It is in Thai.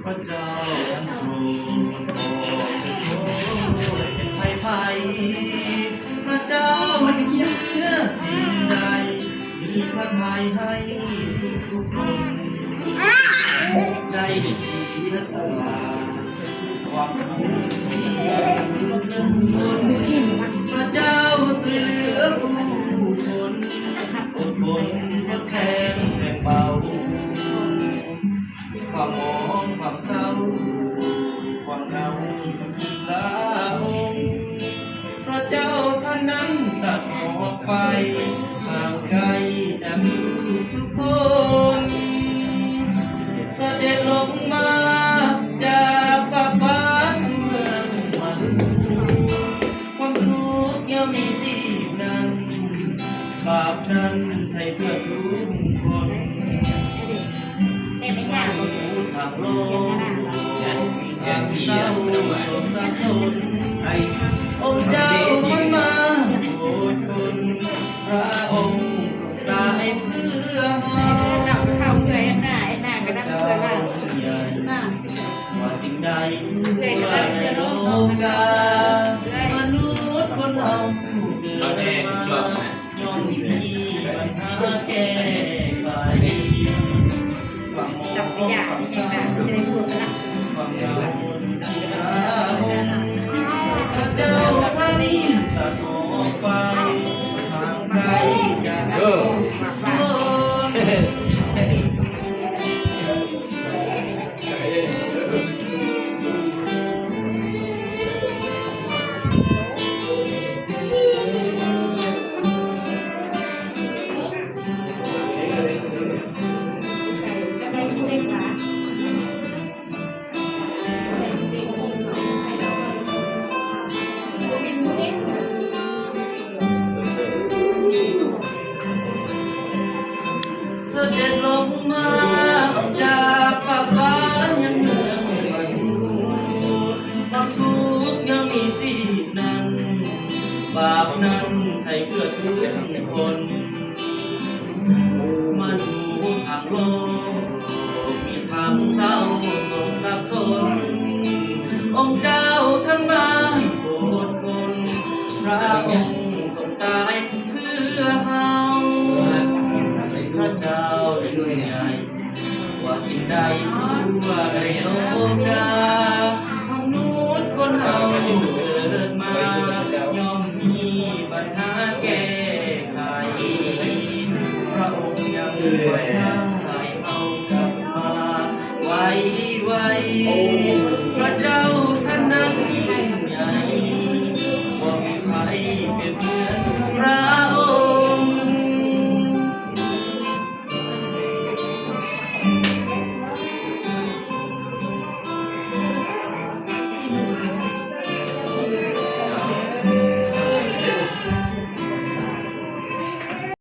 พระเจ้าอันทรงโอ้เป็นไผ่ไผ่พระเจ้าเหนือสิ่งใดมีพระทัยให้ทุกคนได้สีและสลาความรู้ที่พระเจ้าช่วยเหลือผู้คนอดทนทดแทนแรงเบาความมองความเศร้าความเหงาอีกละองค์พระเจ้าท่านนั้นตัดออกไปห่างไกลจากทุกคนเสด็จลงมาจากฟ้าสู่เมืองมนุษย์ความทุกข์ยังมีสิ่งนั้นบาปนั้นให้เพื่อทุกคนทางโลกมีทางเศร้าโศกสับสนองค์เจ้าท่านมาโปรดคนพระองค์ทรงตายเพื่อเราเข้าเลยหน้าก็ได้เพื่อเราว่าสิ่งใดทั่วในโลกามนุษย์คนเราเกิดมาย่อมมีปัญหาแก้ไขความมองความเศร้าความเหงาพระเจ้าท่านนี้ตัดออกไปห่างไกลจากโลกเสด็จลงมาจากฟ้ายังเมืองมนุษย์ความทุกข์ยังมีสิ่งนั้นบาปนั้นให้เพื่อทุกคนมาดูทางโลกมีความเศร้าโศกสับสนองค์เจ้าท่านมาโปรดคนพระองค์ทรงตายเพื่อเราพระเจ้าได้ด้วยใหญ่ว่าสิ่งใดทั่วในโลกามนุษย์คนเราเกิดมาย่อมมีปัญหาแก้ไขพระองค์ยังปล่อยให้เอากลับมาไว้